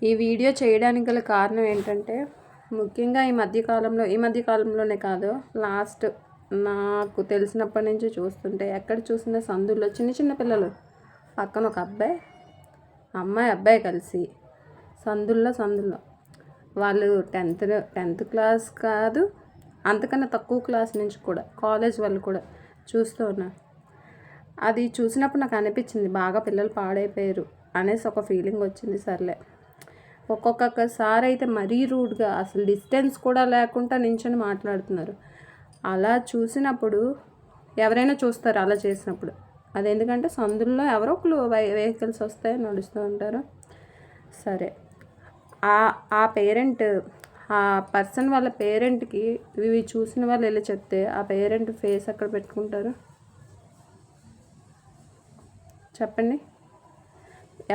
ఈ వీడియో చేయడానికి గల కారణం ఏంటంటే, ముఖ్యంగా ఈ మధ్యకాలంలోనే కాదు, లాస్ట్ నాకు తెలిసినప్పటి నుంచి చూస్తుంటే ఎక్కడ చూసిన సందుల్లో చిన్న చిన్న పిల్లలు పక్కన ఒక అబ్బాయి కలిసి సందుల్లో వాళ్ళు 10th క్లాస్ కాదు, అంతకన్నా తక్కువ క్లాస్ నుంచి కూడా కాలేజ్ వాళ్ళు కూడా చూస్తూ ఉన్నారు. అది చూసినప్పుడు నాకు అనిపించింది, బాగా పిల్లలు పాడైపోయారు అనేసి ఒక ఫీలింగ్ వచ్చింది. సర్లే, ఒక్కొక్కసారి అయితే మరీ రూడ్గా అసలు డిస్టెన్స్ కూడా లేకుండా నించొని మాట్లాడుతున్నారు. అలా చూసినప్పుడు ఎవరైనా చూస్తారు అలా చేసినప్పుడు. అది ఎందుకంటే సందుల్లో ఎవరో ఒకరు వెహికల్స్ వస్తాయి, నడుస్తూ ఉంటారు. సరే, ఆ పేరెంట్, ఆ పర్సన్ వాళ్ళ పేరెంట్కి ఇవి చూసిన వాళ్ళు వెళ్ళి చెప్తే ఆ పేరెంట్ ఫేస్ ఎక్కడ పెట్టుకుంటారు చెప్పండి?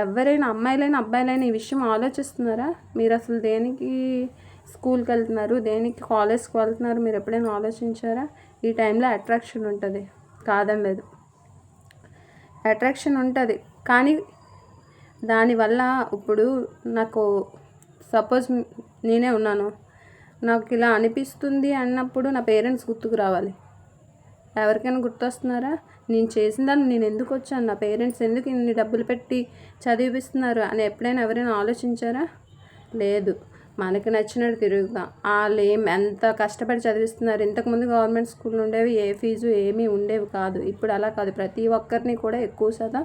ఎవరైనా అమ్మాయిలైనా అబ్బాయిలైనా ఈ విషయం ఆలోచిస్తున్నారా? మీరు అసలు దేనికి స్కూల్కి వెళ్తున్నారు, దేనికి కాలేజ్కి వెళ్తున్నారు, మీరు ఎప్పుడైనా ఆలోచించారా? ఈ టైంలో అట్రాక్షన్ ఉంటుంది, కాదని లేదు, అట్రాక్షన్ ఉంటుంది. కానీ దానివల్ల ఇప్పుడు నాకు సపోజ్ నేనే ఉన్నాను, నాకు ఇలా అనిపిస్తుంది అన్నప్పుడు నా పేరెంట్స్ గుర్తుకు రావాలి. ఎవరికైనా గుర్తొస్తున్నారా? నేను చేసిన దాన్ని నేను ఎందుకు వచ్చాను, నా పేరెంట్స్ ఎందుకు ఇన్ని డబ్బులు పెట్టి చదివిస్తున్నారు అని ఎప్పుడైనా ఎవరైనా ఆలోచించారా? లేదు. మనకి నచ్చినట్టు తిరుగుతాం. వాళ్ళు ఎంత కష్టపడి చదివిస్తున్నారు. ఇంతకుముందు గవర్నమెంట్ స్కూల్ ఉండేవి, ఏ ఫీజు ఏమీ ఉండేవి కాదు. ఇప్పుడు అలా కాదు, ప్రతి ఒక్కరిని కూడా ఎక్కువ శాతం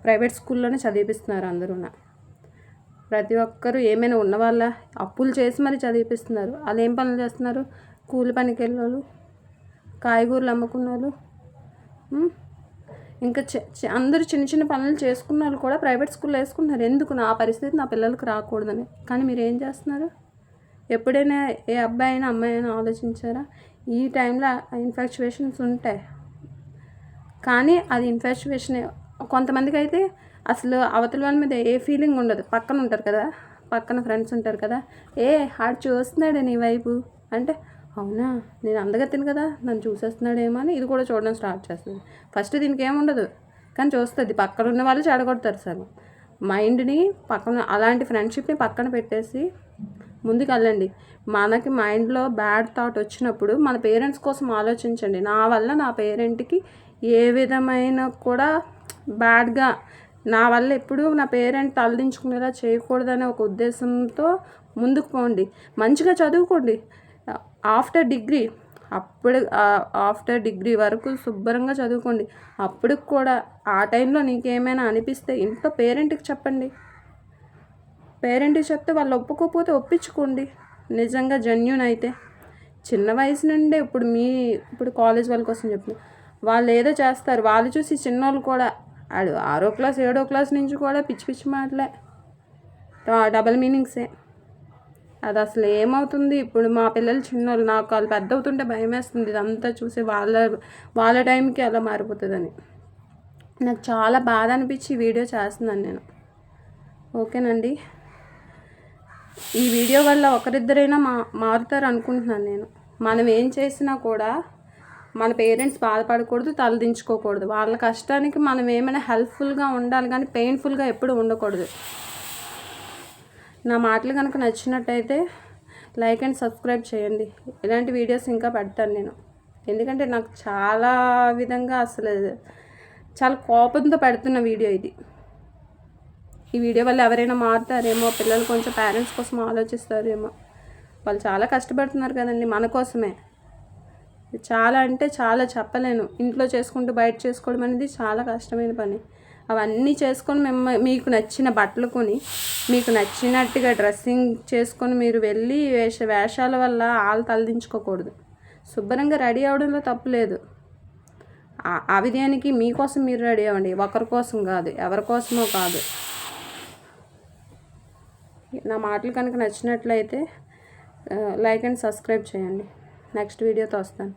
ప్రైవేట్ స్కూల్లోనే చదివిస్తున్నారు. అందరూ ప్రతి ఒక్కరు ఏమైనా ఉన్నవాళ్ళ అప్పులు చేసి మరి చదివిస్తున్నారు. వాళ్ళు ఏం పనులు చేస్తున్నారు? కూలి పనికి వెళ్ళేవాళ్ళు, కాయగూరలు అమ్ముకున్న వాళ్ళు, ఇంకా అందరూ చిన్న చిన్న పనులు చేసుకున్న వాళ్ళు కూడా ప్రైవేట్ స్కూల్లో వేసుకుంటున్నారు. ఎందుకు? నా పరిస్థితి నా పిల్లలకు రాకూడదని. కానీ మీరు ఏం చేస్తున్నారు? ఎప్పుడైనా ఏ అబ్బాయి అయినా అమ్మాయి అయినా ఆలోచించారా? ఈ టైంలో ఇన్ఫాక్చువేషన్స్ ఉంటాయి, కానీ అది ఇన్ఫాక్చువేషన్. కొంతమందికి అయితే అసలు అవతల వాళ్ళ మీద ఏ ఫీలింగ్ ఉండదు. పక్కన ఉంటారు కదా, పక్కన ఫ్రెండ్స్ ఉంటారు కదా, ఆడు చూస్తున్నాడు నీ వైపు అంటే, అవునా నేను అందగత్తిని కదా, నన్ను చూసేస్తున్నాడేమో అని ఇది కూడా చూడడం స్టార్ట్ చేస్తుంది. ఫస్ట్ దీనికి ఏముండదు, కానీ చూస్తుంది. పక్కన ఉన్న వాళ్ళు చెడగొడతారు సార్. మైండ్ని పక్కన, అలాంటి ఫ్రెండ్షిప్ని పక్కన పెట్టేసి ముందుకు వెళ్ళండి. మనకి మైండ్లో బ్యాడ్ థాట్ వచ్చినప్పుడు మన పేరెంట్స్ కోసం ఆలోచించండి. నా వల్ల నా పేరెంట్కి ఏ విధమైన కూడా బ్యాడ్గా, నా వల్ల ఎప్పుడు నా పేరెంట్ తలదించుకునేలా చేయకూడదనే ఒక ఉద్దేశంతో ముందుకు పోండి. మంచిగా చదువుకోండి. ఆఫ్టర్ డిగ్రీ వరకు శుభ్రంగా చదువుకోండి. అప్పుడు కూడా ఆ టైంలో నీకేమైనా అనిపిస్తే ఇంట్లో పేరెంట్కి చెప్పండి. పేరెంట్కి చెప్తే వాళ్ళు ఒప్పుకోకపోతే ఒప్పించుకోండి. నిజంగా జెన్యూన్ అయితే చిన్న వయసు నుండే ఇప్పుడు కాలేజ్ వాళ్ళ కోసం చెప్తున్నా, వాళ్ళు ఏదో చేస్తారు. వాళ్ళు చూసి చిన్నోళ్ళు కూడా, 6వ క్లాస్ 7వ క్లాస్ నుంచి కూడా పిచ్చి పిచ్చి మాటలే, డబల్ మీనింగ్సే. అది అసలు ఏమవుతుంది? ఇప్పుడు మా పిల్లలు చిన్నోళ్ళు, నాకు వాళ్ళు పెద్ద అవుతుంటే భయం వేస్తుంది ఇదంతా చూసి, వాళ్ళ టైంకి అలా మారిపోతుందని. నాకు చాలా బాధ అనిపించి ఈ వీడియో చేస్తున్నాను నేను. ఓకేనండి, ఈ వీడియో వల్ల ఒకరిద్దరైనా మారుతారు అనుకుంటున్నాను నేను. మనం ఏం చేసినా కూడా మన పేరెంట్స్ బాధపడకూడదు, తలదించుకోకూడదు. వాళ్ళ కష్టానికి మనం ఏమైనా హెల్ప్ఫుల్గా ఉండాలి, కానీ పెయిన్ఫుల్గా ఎప్పుడు ఉండకూడదు. నా మాటలు కనుక నచ్చినట్టయితే లైక్ అండ్ సబ్స్క్రైబ్ చేయండి. ఇలాంటి వీడియోస్ ఇంకా పెడతాను నేను, ఎందుకంటే నాకు చాలా విధంగా అసలు చాలా కోపంతో పెడుతున్న వీడియో ఇది. ఈ వీడియో వల్ల ఎవరైనా మారుతారేమో, పిల్లలు కొంచెం పేరెంట్స్ కోసం ఆలోచిస్తారేమో. వాళ్ళు చాలా కష్టపడుతున్నారు కదండి మన కోసమే. చాలా అంటే చాలా చెప్పలేను. ఇంట్లో చేసుకుంటూ బయట చేసుకోవడం అనేది చాలా కష్టమైన పని. అవన్నీ చేసుకొని మీకు నచ్చిన బట్టలు కొని, మీకు నచ్చినట్టుగా డ్రెస్సింగ్ చేసుకొని మీరు వెళ్ళి వేషాల వల్ల వాళ్ళు తలదించుకోకూడదు. శుభ్రంగా రెడీ అవడంలో తప్పు లేదు. ఆ విధయానికి మీకోసం మీరు రెడీ అవ్వండి, ఒకరి కోసం కాదు, ఎవరి కోసమో కాదు. నా మాటలు కనుక నచ్చినట్లయితే లైక్ అండ్ సబ్స్క్రైబ్ చేయండి. నెక్స్ట్ వీడియోతో వస్తాను.